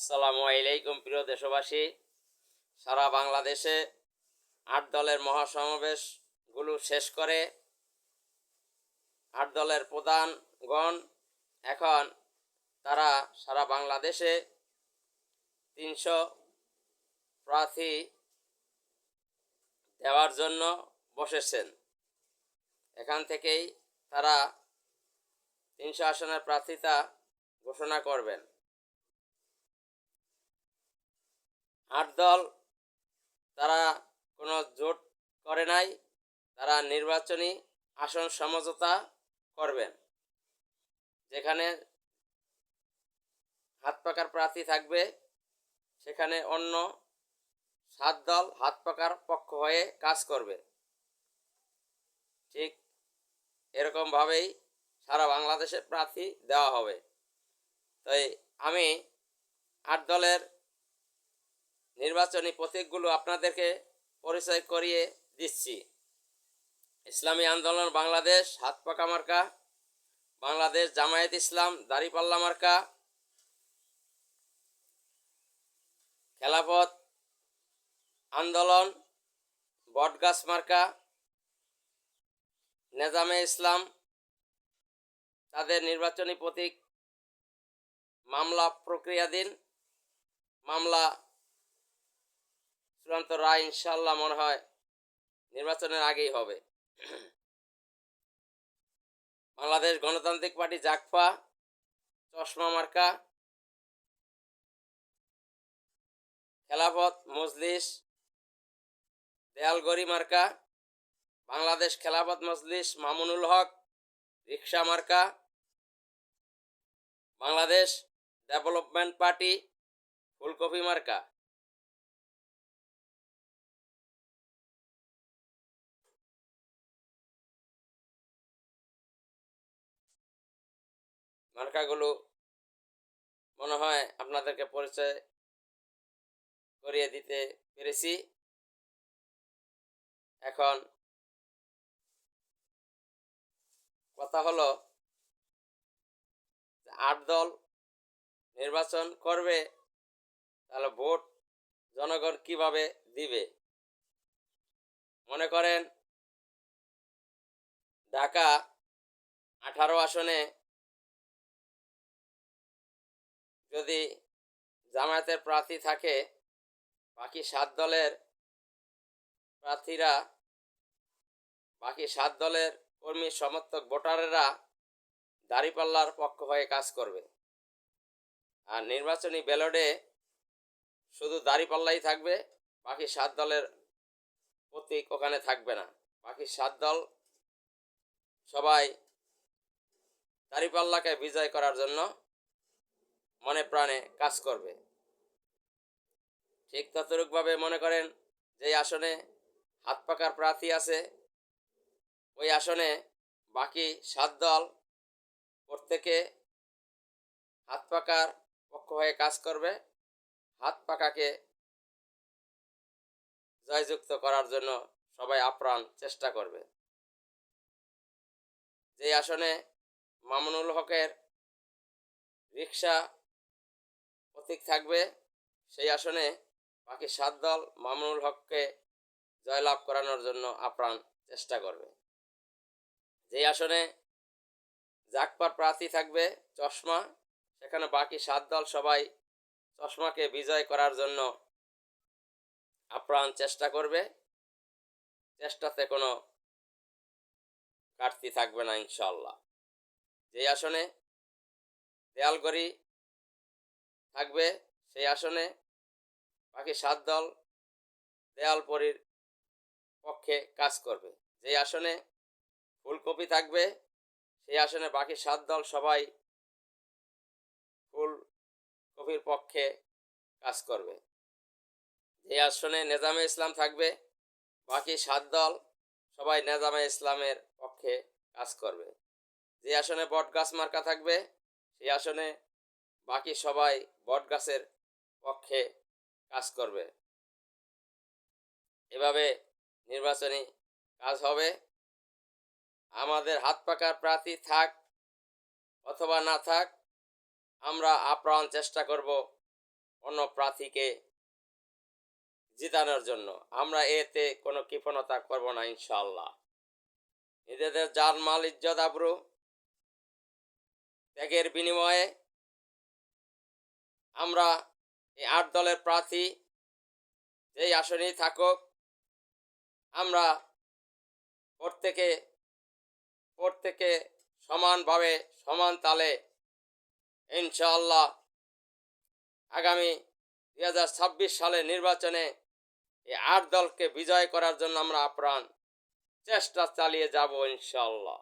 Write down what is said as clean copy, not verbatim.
আসসালামু আলাইকুম প্রিয় দেশবাসী। সারা বাংলাদেশে ৮ দলের মহাসমাবেশগুলো শেষ করে ৮ দলের প্রধানগণ এখন তারা সারা বাংলাদেশে ৩০০ প্রার্থী দেওয়ার জন্য বসেছেন। এখান থেকেই তারা ৩০০ আসনের প্রার্থিতা ঘোষণা করবেন। ৮ দল তারা কোনো জোট করে নাই, তারা নির্বাচনী আসন সমঝোতা করবেন। যেখানে হাত পাকার প্রার্থী থাকবে সেখানে অন্য ৭ দল হাত পাকার পক্ষ হয়ে কাজ করবে। ঠিক এরকমভাবেই সারা বাংলাদেশে প্রার্থী দেওয়া হবে। তাই আমি ৮ দলের নির্বাচনী প্রতীকগুলো আপনাদেরকে পরিচয় করিয়ে দিচ্ছি। ইসলামী আন্দোলন বাংলাদেশ হাত পাকা মার্কা, বাংলাদেশ জামায়াত ইসলাম দাড়িপাল্লা মার্কা, খেলাফত আন্দোলন বটগাছ মার্কা, নেজামে ইসলাম তাদের নির্বাচনী প্রতীক মামলা প্রক্রিয়াধীন, মামলা চূড়ান্ত রায় ইনশাল্লাহ মনে হয় নির্বাচনের আগেই হবে। বাংলাদেশ গণতান্ত্রিক পার্টি জাগপা চশমা মার্কা, খেলাফত মজলিস দেয়ালগড়ি মার্কা, বাংলাদেশ খেলাফত মজলিস মামুনুল হক রিকশা মার্কা, বাংলাদেশ ডেভেলপমেন্ট পার্টি ফুলকপি মার্কা। মার্কাগুলো মনে হয় আপনাদেরকে পরিচয় করিয়ে দিতে পেরেছি। এখন কথা হলো ৮ দল নির্বাচন করবে, তাহলে ভোট জনগণ কিভাবে দিবে? মনে করেন ঢাকা 18 আসনে যদি জামায়াতের প্রার্থী থাকে, বাকি ৭ দলের প্রার্থীরা, বাকি ৭ দলের কর্মী সমর্থক ভোটারেরা দাঁড়িপাল্লার পক্ষ হয়ে কাজ করবে। আর নির্বাচনী ব্যালটে শুধু দাঁড়িপাল্লাই থাকবে, বাকি ৭ দলের প্রতীক ওখানে থাকবে না। বাকি ৭ দল সবাই দাঁড়িপাল্লাকে বিজয় করার জন্য মনে প্রাণে কাজ করবে। ঠিক ততরূপভাবে মনে করেন যে আসনে হাত পাকার প্রার্থী আছে, ওই আসনে বাকি ৭ দল প্রত্যেকে হাত পাকার পক্ষ হয়ে কাজ করবে, হাত পাকাকে জয়যুক্ত করার জন্য সবাই আপ্রাণ চেষ্টা করবে। যে আসনে মামুনুল হকের রিকশা প্রতীক থাকবে, সেই আসনে বাকি ৭ দল মামুনুল হককে জয়লাভ করানোর জন্য আপ্রাণ চেষ্টা করবে। যে আসনে জাগপার প্রার্থী থাকবে চশমা, সেখানে বাকি ৭ দল সবাই চশমাকে বিজয় করার জন্য আপ্রাণ চেষ্টা করবে। চেষ্টাতে কোনো ঘাটতি থাকবে না ইনশাল্লাহ। যে আসনে দেয়ালগড়ি থাকবে, সেই আসনে বাকি ৭ দল দেয়ালপরির পক্ষে কাজ করবে। যে আসনে ফুলকপি থাকবে, সেই আসনে বাকি ৭ দল সবাই ফুলকপির পক্ষে কাজ করবে। যে আসনে নেজামে ইসলাম থাকবে, বাকি ৭ দল সবাই নেজামে ইসলামের পক্ষে কাজ করবে। যে আসনে বটগাছ মার্কা থাকবে, সেই আসনে বাকি সবাই বটগাছের পক্ষে কাজ করবে। এভাবে নির্বাচনী কাজ হবে। আমাদের হাত পাকার প্রার্থী থাক অথবা না থাক, আমরা আপ্রাণ চেষ্টা করব অন্য প্রার্থীকে জিতানোর জন্য। আমরা এতে কোনো কৃপণতা করব না ইনশাআল্লাহ। নিজেদের জানমাল ইজ্জত আবরু ত্যাগের বিনিময়ে আমরা এই ৮ দলের প্রার্থী যেই আসনেই থাকুক, আমরা প্রত্যেকে সমানভাবে সমান তালে ইনশাআল্লাহ আগামী ২০২৬ সালের নির্বাচনে এই ৮ দলকে বিজয় করার জন্য আমরা আপ্রাণ চেষ্টা চালিয়ে যাব ইনশাআল্লাহ।